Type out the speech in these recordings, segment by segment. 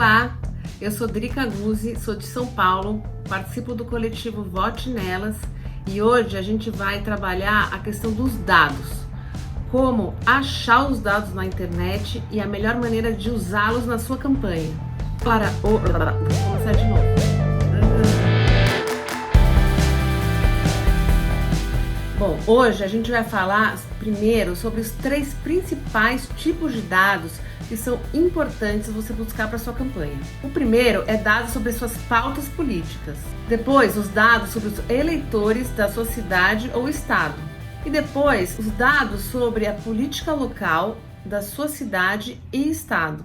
Olá, eu sou Drica Guzzi, sou de São Paulo, participo do coletivo Vote Nelas e hoje a gente vai trabalhar a questão dos dados, como achar os dados na internet e a melhor maneira de usá-los na sua campanha. Vou começar de novo. Bom, hoje a gente vai falar primeiro sobre os 3 principais tipos de dados que são importantes você buscar para sua campanha. O primeiro é dados sobre suas pautas políticas. Depois, os dados sobre os eleitores da sua cidade ou estado. E depois, os dados sobre a política local da sua cidade e estado.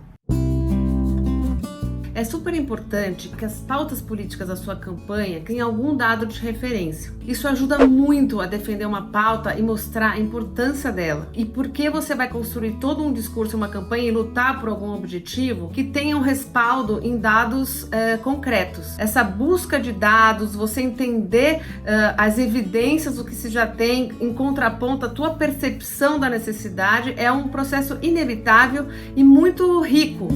É super importante que as pautas políticas da sua campanha tenham algum dado de referência. Isso ajuda muito a defender uma pauta e mostrar a importância dela. E por que você vai construir todo um discurso, uma campanha e lutar por algum objetivo que tenha um respaldo em dados concretos. Essa busca de dados, você entender as evidências do que se já tem em contraponto à tua percepção da necessidade é um processo inevitável e muito rico.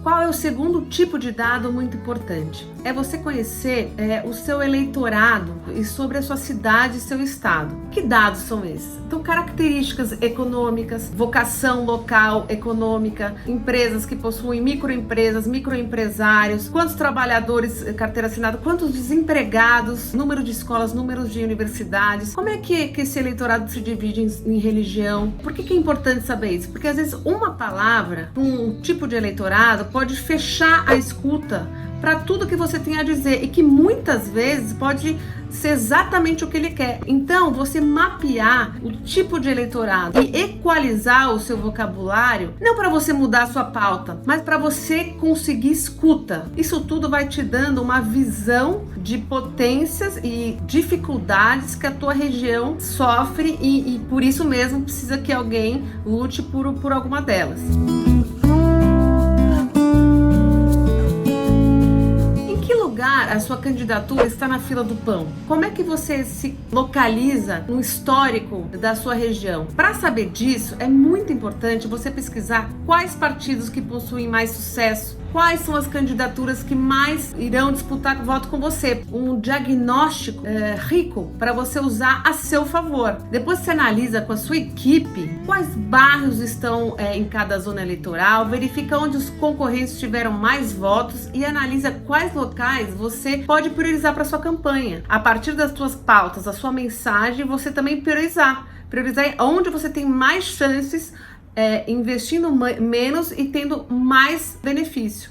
Qual é o segundo tipo de dado muito importante? É você conhecer o seu eleitorado e sobre a sua cidade e seu estado. Que dados são esses? Então, características econômicas, vocação local econômica, empresas que possuem microempresas, microempresários, quantos trabalhadores, carteira assinada, quantos desempregados, número de escolas, número de universidades. Como é que esse eleitorado se divide em religião? Por que é importante saber isso? Porque às vezes uma palavra, um tipo de eleitorado, pode fechar a escuta para tudo que você tem a dizer e que muitas vezes pode ser exatamente o que ele quer. Então, você mapear o tipo de eleitorado e equalizar o seu vocabulário, não para você mudar a sua pauta, mas para você conseguir escuta. Isso tudo vai te dando uma visão de potências e dificuldades que a tua região sofre e por isso mesmo precisa que alguém lute por alguma delas. A sua candidatura está na fila do pão. Como é que você se localiza no histórico da sua região? Para saber disso, é muito importante você pesquisar quais partidos que possuem mais sucesso, quais são as candidaturas que mais irão disputar voto com você. Um diagnóstico rico para você usar a seu favor. Depois você analisa com a sua equipe quais bairros estão em cada zona eleitoral, verifica onde os concorrentes tiveram mais votos e analisa quais locais você pode priorizar para sua campanha. A partir das suas pautas, a sua mensagem, você também priorizar onde você tem mais chances investindo menos e tendo mais benefício.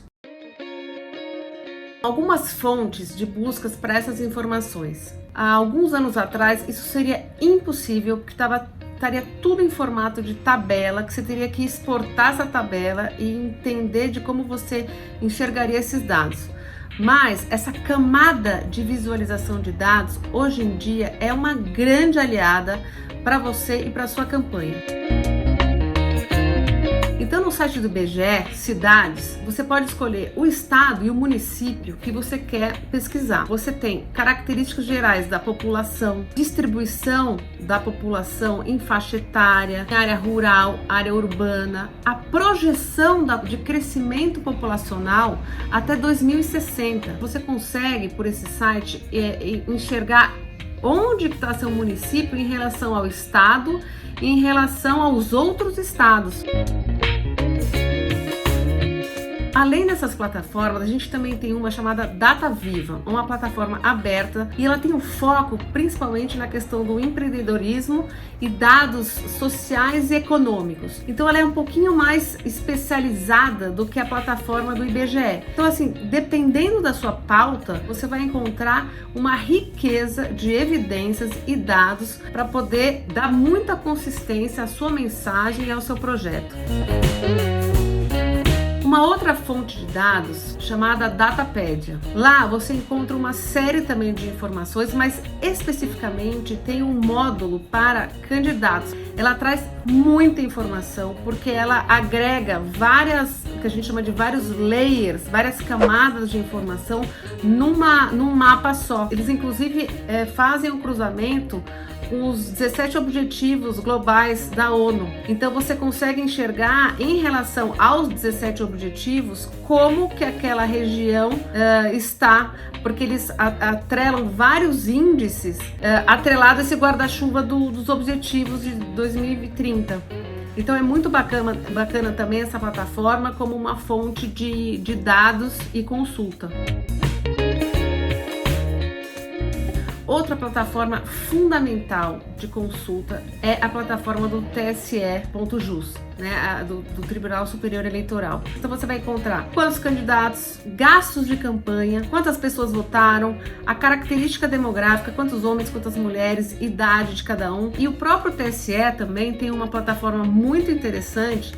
Algumas fontes de buscas para essas informações. Há alguns anos atrás isso seria impossível, porque estaria tudo em formato de tabela, que você teria que exportar essa tabela e entender de como você enxergaria esses dados. Mas essa camada de visualização de dados hoje em dia é uma grande aliada para você e para sua campanha. Então, no site do IBGE, cidades, você pode escolher o estado e o município que você quer pesquisar. Você tem características gerais da população, distribuição da população em faixa etária, área rural, área urbana, a projeção de crescimento populacional até 2060. Você consegue, por esse site, enxergar onde está seu município em relação ao estado e em relação aos outros estados. Além dessas plataformas, a gente também tem uma chamada DataViva, uma plataforma aberta e ela tem um foco principalmente na questão do empreendedorismo e dados sociais e econômicos. Então ela é um pouquinho mais especializada do que a plataforma do IBGE. Então assim, dependendo da sua pauta, você vai encontrar uma riqueza de evidências e dados para poder dar muita consistência à sua mensagem e ao seu projeto. Uma outra fonte de dados chamada Datapedia. Lá você encontra uma série também de informações, mas especificamente tem um módulo para candidatos. Ela traz muita informação porque ela agrega várias, que a gente chama de vários layers, várias camadas de informação num mapa só. Eles inclusive fazem um cruzamento com os 17 objetivos globais da ONU. Então você consegue enxergar em relação aos 17 objetivos como que aquela região está, porque eles atrelam vários índices atrelado a esse guarda-chuva dos objetivos de 2030. Então é muito bacana também essa plataforma como uma fonte de dados e consulta. Outra plataforma fundamental de consulta é a plataforma do TSE.jus, né, do Tribunal Superior Eleitoral. Então você vai encontrar quantos candidatos, gastos de campanha, quantas pessoas votaram, a característica demográfica, quantos homens, quantas mulheres, idade de cada um. E o próprio TSE também tem uma plataforma muito interessante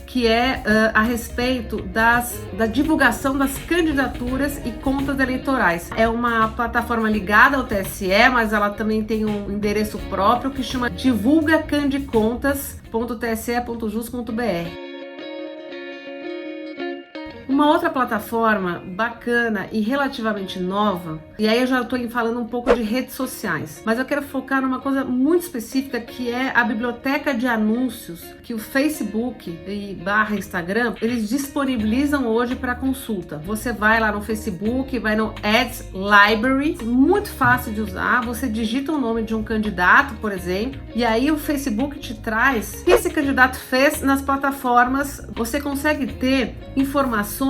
que é a respeito da divulgação das candidaturas e contas eleitorais. É uma plataforma ligada ao TSE, mas ela também tem um endereço próprio que chama divulgacandicontas.tse.jus.br. Uma outra plataforma bacana e relativamente nova, e aí eu já estou falando um pouco de redes sociais, mas eu quero focar numa coisa muito específica que é a biblioteca de anúncios que o Facebook e Instagram, eles disponibilizam hoje para consulta. Você vai lá no Facebook, vai no Ads Library, muito fácil de usar, você digita o nome de um candidato, por exemplo, e aí o Facebook te traz o que esse candidato fez nas plataformas. Você consegue ter informações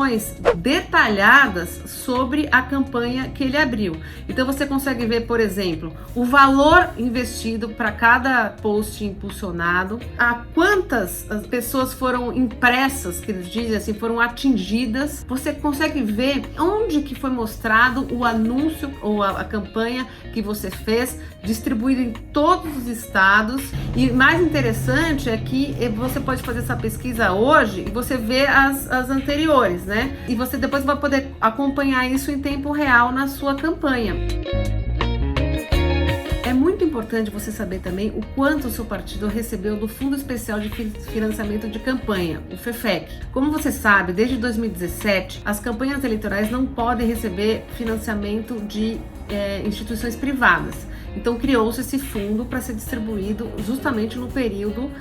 detalhadas sobre a campanha que ele abriu. Então você consegue ver, por exemplo, o valor investido para cada post impulsionado, a quantas pessoas foram impressas, que eles dizem assim, foram atingidas. Você consegue ver onde que foi mostrado o anúncio ou a campanha que você fez, distribuído em todos os estados. E mais interessante é que você pode fazer essa pesquisa hoje e você vê as anteriores, né? E você depois vai poder acompanhar isso em tempo real na sua campanha. É muito importante você saber também o quanto o seu partido recebeu do Fundo Especial de Financiamento de Campanha, o FEFEC. Como você sabe, desde 2017, as campanhas eleitorais não podem receber financiamento de instituições privadas. Então criou-se esse fundo para ser distribuído justamente no período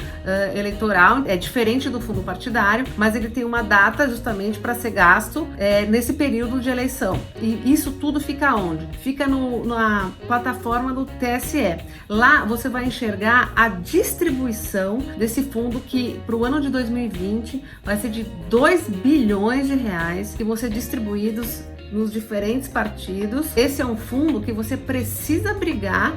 eleitoral. É diferente do fundo partidário, mas ele tem uma data justamente para ser gasto nesse período de eleição. E isso tudo fica onde? Fica na plataforma do TSE. Lá você vai enxergar a distribuição desse fundo que para o ano de 2020 vai ser de 2 bilhões de reais que vão ser distribuídos nos diferentes partidos. Esse é um fundo que você precisa brigar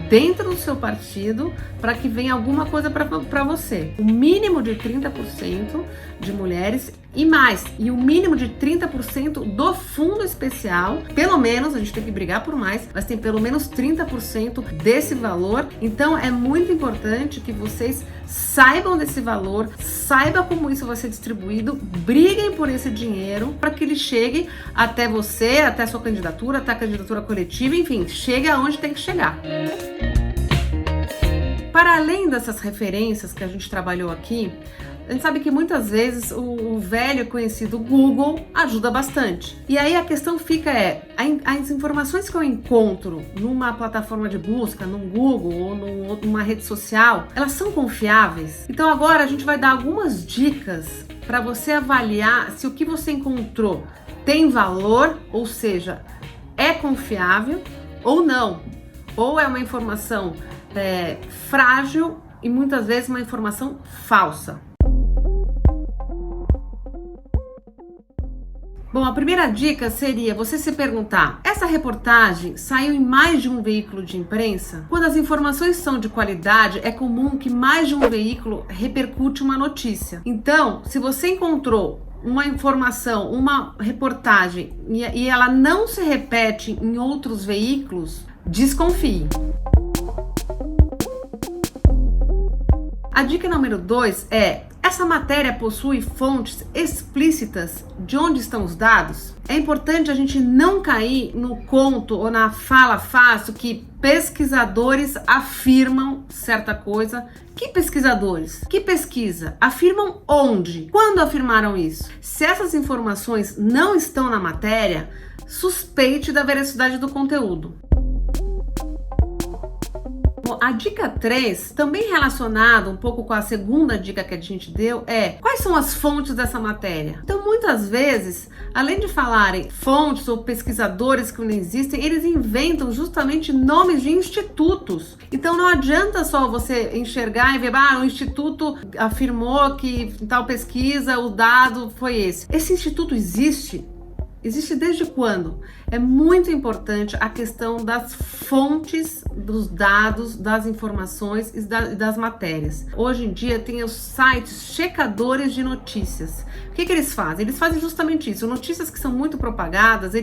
dentro do seu partido para que venha alguma coisa para você. O mínimo de 30% de mulheres e mais, e o mínimo de 30% do fundo especial, pelo menos, a gente tem que brigar por mais, mas tem pelo menos 30% desse valor. Então é muito importante que vocês saibam desse valor, saibam como isso vai ser distribuído, briguem por esse dinheiro para que ele chegue até você, até a sua candidatura, até a candidatura coletiva, enfim, chegue aonde tem que chegar. Para além dessas referências que a gente trabalhou aqui, a gente sabe que muitas vezes o velho conhecido Google ajuda bastante. E aí a questão fica as informações que eu encontro numa plataforma de busca, num Google ou numa rede social, elas são confiáveis? Então agora a gente vai dar algumas dicas para você avaliar se o que você encontrou tem valor, ou seja, é confiável ou não. Ou é uma informação frágil e muitas vezes uma informação falsa. Bom, a primeira dica seria você se perguntar: essa reportagem saiu em mais de um veículo de imprensa? Quando as informações são de qualidade, é comum que mais de um veículo repercute uma notícia. Então, se você encontrou uma informação, uma reportagem e ela não se repete em outros veículos, desconfie. A dica número 2 é: essa matéria possui fontes explícitas de onde estão os dados? É importante a gente não cair no conto ou na fala fácil que pesquisadores afirmam certa coisa. Que pesquisadores? Que pesquisa? Afirmam onde? Quando afirmaram isso? Se essas informações não estão na matéria, suspeite da veracidade do conteúdo. Então, a dica 3, também relacionado um pouco com a segunda dica que a gente deu, é quais são as fontes dessa matéria? Então, muitas vezes, além de falarem fontes ou pesquisadores que não existem, eles inventam justamente nomes de institutos. Então, não adianta só você enxergar e ver, o instituto afirmou que em tal pesquisa o dado foi esse. Esse instituto existe? Existe desde quando? É muito importante a questão das fontes dos dados, das informações e das matérias. Hoje em dia tem os sites checadores de notícias. O que eles fazem? Eles fazem justamente isso. Notícias que são muito propagadas,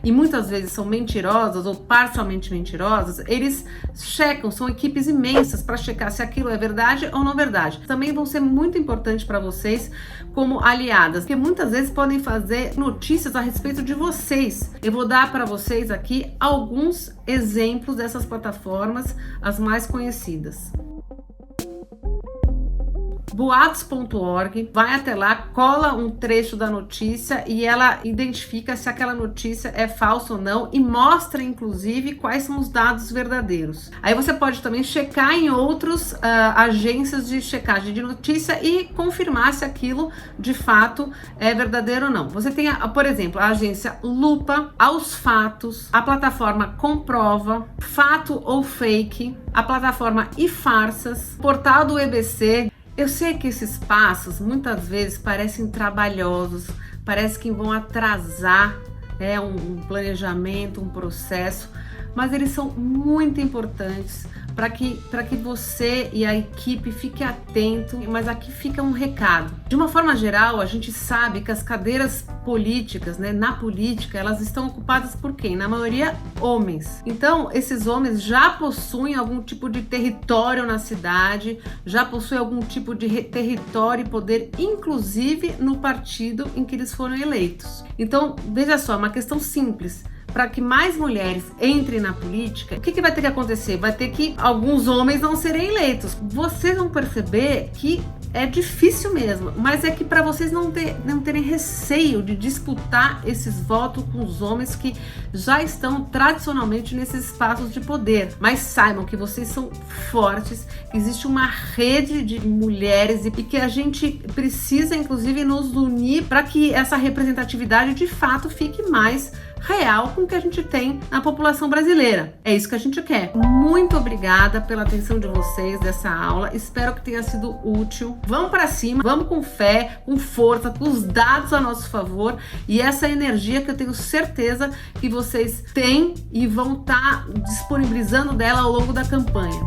e muitas vezes são mentirosas ou parcialmente mentirosas, eles checam, são equipes imensas para checar se aquilo é verdade ou não verdade. Também vão ser muito importantes para vocês como aliadas, porque muitas vezes podem fazer notícias a respeito de vocês. Eu vou dar para vocês aqui alguns exemplos dessas plataformas, as mais conhecidas. Boatos.org, vai até lá, cola um trecho da notícia e ela identifica se aquela notícia é falsa ou não e mostra inclusive quais são os dados verdadeiros. Aí você pode também checar em outras agências de checagem de notícia e confirmar se aquilo de fato é verdadeiro ou não. Você tem, por exemplo, a agência Lupa, Aos Fatos, a plataforma Comprova, Fato ou Fake, a plataforma iFarsas, portal do EBC. Eu sei que esses passos muitas vezes parecem trabalhosos, parece que vão atrasar um planejamento, um processo, mas eles são muito importantes para que você e a equipe fiquem atentos. Mas aqui fica um recado. De uma forma geral, a gente sabe que as cadeiras políticas, na política, elas estão ocupadas por quem? Na maioria, homens. Então, esses homens já possuem algum tipo de território na cidade, já possuem algum tipo de território e poder, inclusive no partido em que eles foram eleitos. Então, veja só, é uma questão simples. Para que mais mulheres entrem na política, o que vai ter que acontecer? Vai ter que alguns homens não serem eleitos. Vocês vão perceber que é difícil mesmo, mas é que para vocês não terem receio de disputar esses votos com os homens que já estão tradicionalmente nesses espaços de poder. Mas saibam que vocês são fortes, que existe uma rede de mulheres e que a gente precisa inclusive nos unir para que essa representatividade de fato fique mais real com o que a gente tem na população brasileira. É isso que a gente quer. Muito obrigada pela atenção de vocês dessa aula. Espero que tenha sido útil. Vamos para cima, vamos com fé, com força, com os dados a nosso favor e essa energia que eu tenho certeza que vocês têm e vão estar disponibilizando dela ao longo da campanha.